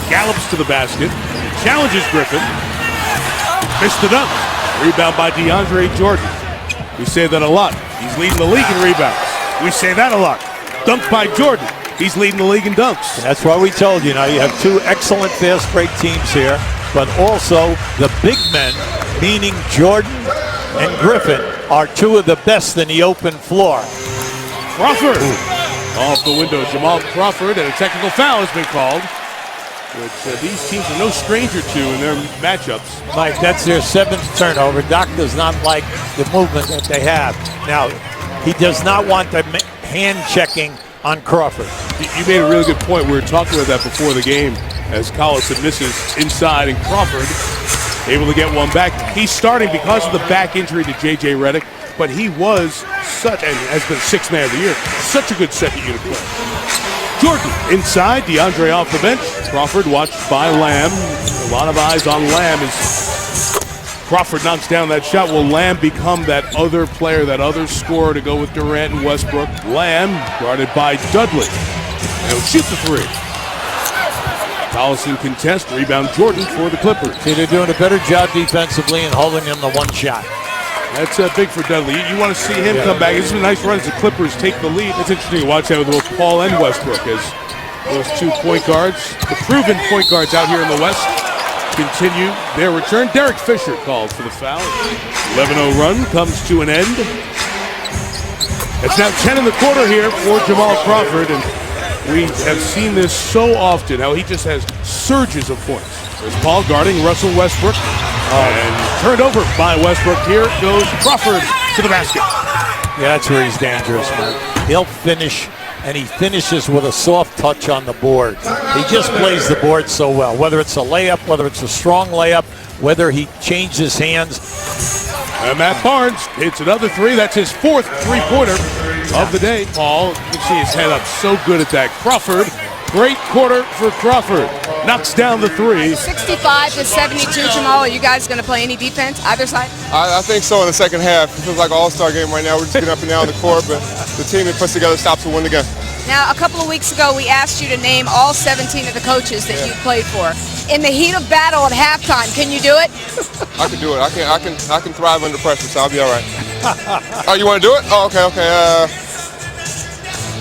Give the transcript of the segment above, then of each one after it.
gallops to the basket, challenges Griffin, missed the dunk. Rebound by DeAndre Jordan. We say that a lot. He's leading the league in rebounds. We say that a lot. Dunk by Jordan. He's leading the league in dunks. That's why we told you. Now you have two excellent fast break teams here, but also the big men, meaning Jordan and Griffin, are two of the best in the open floor. Crawford off the window. Jamal Crawford, and a technical foul has been called, which these teams are no stranger to in their matchups. Mike, that's their 7th turnover. Doc does not like the movement that they have. Now, he does not want the hand checking on Crawford. You made a really good point. We were talking about that before the game as Collison misses inside and Crawford able to get one back. He's starting because of the back injury to J.J. Redick, but he was such, and has been 6th man of the year, such a good second unit player. Jordan inside, DeAndre off the bench. Crawford watched by Lamb. A lot of eyes on Lamb as Crawford knocks down that shot. Will Lamb become that other player, that other scorer to go with Durant and Westbrook? Lamb guarded by Dudley. And he'll shoot the three. Collison contest, rebound Jordan for the Clippers. See, they're doing a better job defensively and holding him to one shot. That's big for Dudley. You want to see him come back. This is a nice run as the Clippers take the lead. It's interesting to watch that with both Paul and Westbrook as those 2 point guards, the proven point guards out here in the West, continue their return. Derek Fisher called for the foul. 11-0 run comes to an end. It's now 10 in the quarter here for Jamal Crawford, and we have seen this so often, how he just has surges of points. There's Paul guarding Russell Westbrook. And turned over by Westbrook. Here goes Crawford to the basket. Yeah, that's where he's dangerous, man. He'll finish, and he finishes with a soft touch on the board. He just plays the board so well, whether it's a layup, whether it's a strong layup, whether he changes hands. And Matt Barnes hits another three. That's his 4th three-pointer of the day. Paul, you can see his head up, so good at that. Crawford, great quarter for Crawford. Knocks down the three. 65-72, Jamal. Are you guys going to play any defense, either side? I think so in the second half. It feels like an all-star game right now. We're just getting up and down the court, but the team that puts together stops to win the game. Now, a couple of weeks ago, we asked you to name all 17 of the coaches that you played for. In the heat of battle at halftime, can you do it? I can do it. I can thrive under pressure, so I'll be all right. Oh, you want to do it? Oh, okay.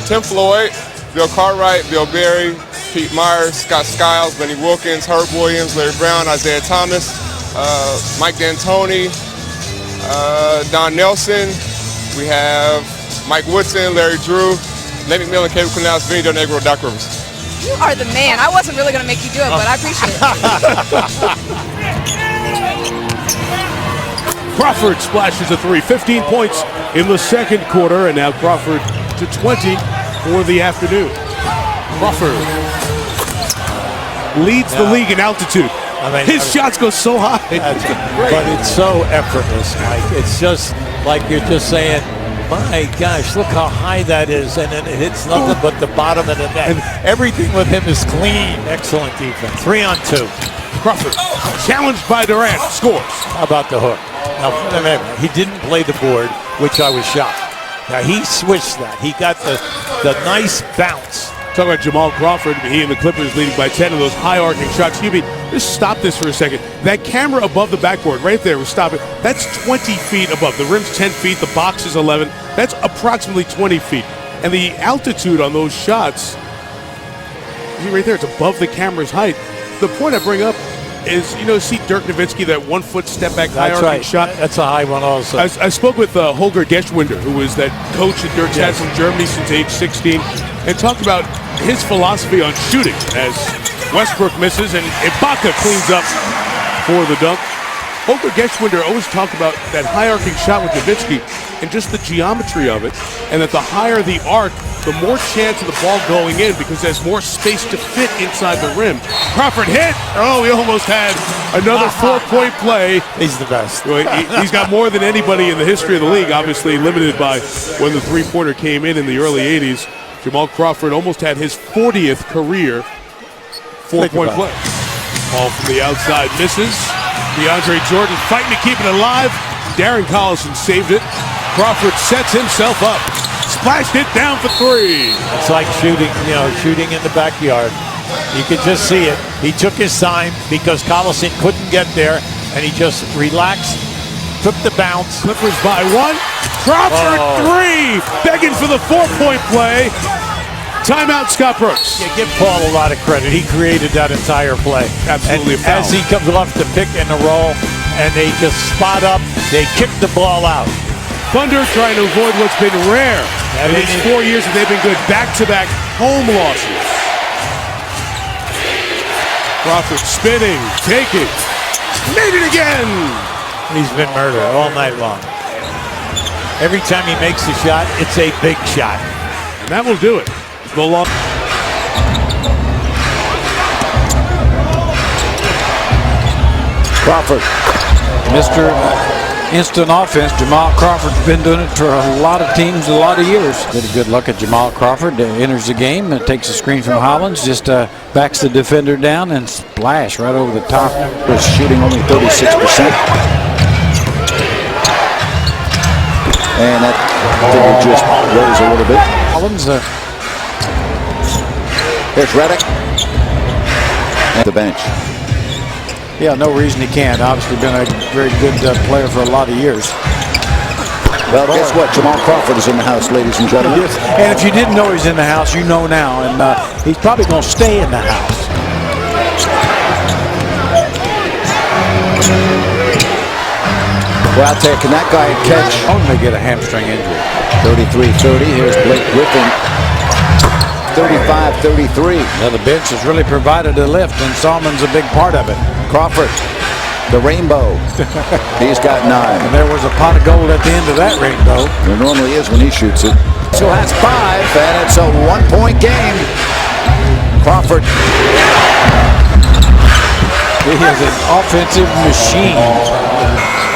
Tim Floyd, Bill Cartwright, Bill Berry, Pete Myers, Scott Skiles, Benny Wilkins, Herb Williams, Larry Brown, Isaiah Thomas, Mike D'Antoni, Don Nelson. We have Mike Woodson, Larry Drew, Nate McMillan, Caleb Canals, Vinny Del Negro, Doc Rivers. You are the man. I wasn't really going to make you do it, but I appreciate it. Crawford splashes a three. 15 points in the second quarter, and now Crawford to 20 for the afternoon. Crawford leads the league in altitude. His shots go so high. But it's so effortless, Mike. It's just like you're just saying, my gosh, look how high that is. And then it hits nothing but the bottom of the net. And everything with him is clean. Excellent defense. 3 on 2. Crawford, challenged by Durant, scores. How about the hook? Now, he didn't play the board, which I was shocked. Now, he switched that. He got the nice bounce. Talk about Jamal Crawford. He and the Clippers leading by 10 of those high-arcing shots. Excuse me, just stop this for a second. That camera above the backboard right there, stop it. That's 20 feet above. The rim's 10 feet. The box is 11. That's approximately 20 feet. And the altitude on those shots, see right there, it's above the camera's height. The point I bring up is, see Dirk Nowitzki, that 1 foot step back high-arcing shot? That's a high one also. I spoke with Holger Geschwinder, who was that coach that Dirk's had from Germany since age 16, and talked about his philosophy on shooting as Westbrook misses and Ibaka cleans up for the dunk. Holger Geschwinder always talked about that high-arcing shot with Nowitzki and just the geometry of it, and that the higher the arc, the more chance of the ball going in because there's more space to fit inside the rim. Crawford hit. Oh, he almost had another 4-point play. He's the best. He's got more than anybody in the history of the league, obviously limited by when the three-pointer came in the early 80s. Jamal Crawford almost had his 40th career 4-point play. Ball from the outside misses. DeAndre Jordan fighting to keep it alive. Darren Collison saved it. Crawford sets himself up. Splashed it down for 3. It's like shooting, shooting in the backyard. You could just see it. He took his time because Collison couldn't get there, and he just relaxed, took the bounce. Clippers by one. Crawford three. Begging for the 4-point play. Timeout, Scott Brooks. You give Paul a lot of credit. He created that entire play. Absolutely. And as he comes off the pick and the roll, and they just spot up, they kick the ball out. Thunder trying to avoid what's been rare in these 4 years that they've been good. Back-to-back home losses. Crawford spinning, taking, made it again. He's been murdered all night long. Every time he makes a shot, it's a big shot. And that will do it. The long. Crawford, Mr. Instant Offense. Jamal Crawford's been doing it for a lot of teams, a lot of years. Get a good look at Jamal Crawford. Enters the game, takes a screen from Hollins, just backs the defender down and splash right over the top. Was shooting only 36%. And that figure just rose a little bit. Hollins, Here's Redick at the bench. yeah, no reason he can't. Obviously been a very good player for a lot of years. Well, guess what? Jamal Crawford is in the house, ladies and gentlemen. Yes. And if you didn't know he's in the house, you know now. And he's probably going to stay in the house. Well, I'll tell you, can that guy catch? Only get a hamstring injury. 33-30. Here's Blake Griffin. 35-33. Now the bench has really provided a lift, and Salmon's a big part of it. Crawford, the rainbow. He's got 9. And there was a pot of gold at the end of that rainbow. There normally is when he shoots it. So that's 5, and it's a 1-point game. Crawford. He is an offensive machine.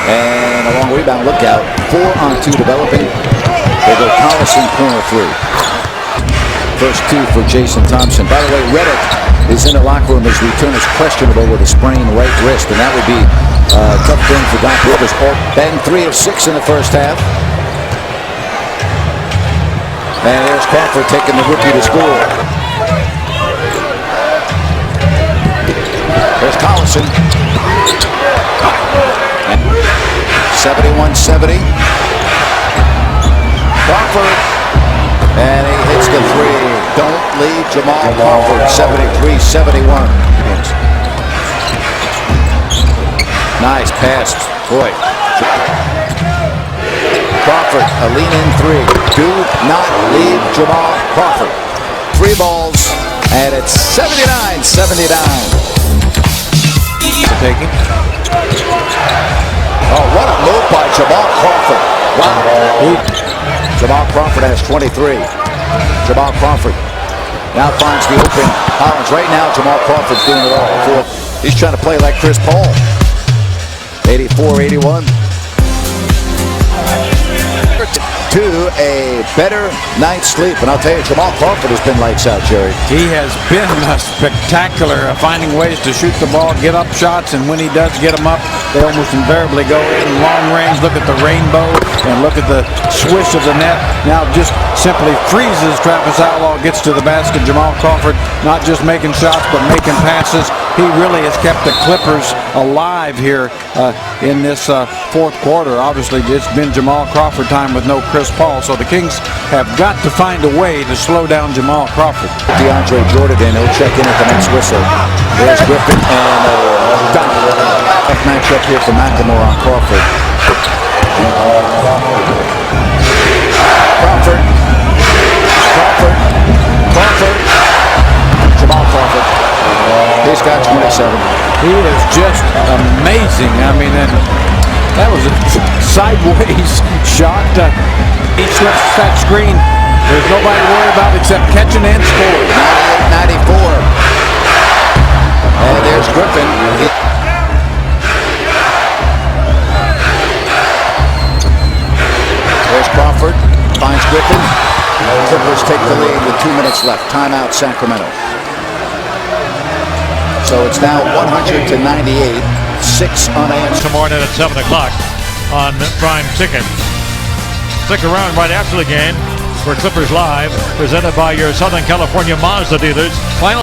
And a long rebound, look out. 4 on 2 developing. They go Collison, corner 3. First 2 for Jason Thompson. By the way, Redick is in the locker room. His return is questionable with a sprained right wrist, and that would be a tough thing for Doc Rivers. Ben 3 of 6 in the first half. And there's Crawford taking the rookie to school. There's Collison. 71-70. Crawford. And he hits the 3. Don't leave Jamal Crawford. 73-71. Nice pass. Boy. Crawford, a lean-in 3. Do not leave Jamal Crawford. 3 balls, and it's 79-79. Taking. Oh, what a move by Jamal Crawford. Wow. Jamal Crawford has 23. Jamal Crawford now finds the open Hollins. Right now, Jamal Crawford's doing it all. He's trying to play like Chris Paul. 84-81. To a better night's sleep. And I'll tell you, Jamal Crawford has been lights out, Jerry. He has been spectacular, finding ways to shoot the ball, get up shots, and when he does get them up, they almost invariably go in long range. Look at the rainbow and look at the swish of the net. Now just simply freezes Travis Outlaw, gets to the basket. Jamal Crawford not just making shots, but making passes. He really has kept the Clippers alive here in this fourth quarter. Obviously, it's been Jamal Crawford time with no Chris Paul, so the Kings have got to find a way to slow down Jamal Crawford. DeAndre Jordan, he'll check in at the next whistle. There's Griffin and done. Matchup here for McLemore on Crawford. Crawford. Jamal Crawford. He's got 27. He is just amazing. I mean, and that was a sideways shot. He slips that screen. There's nobody to worry about except catching and scoring. 98-94. And there's Griffin. There's Crawford. Finds Griffin. Clippers take the lead with 2 minutes left. Timeout, Sacramento. So it's now 100-98. 6 unanswered. Tomorrow night at 7 o'clock on Prime Ticket. Stick around right after the game for Clippers Live, presented by your Southern California Mazda dealers. Final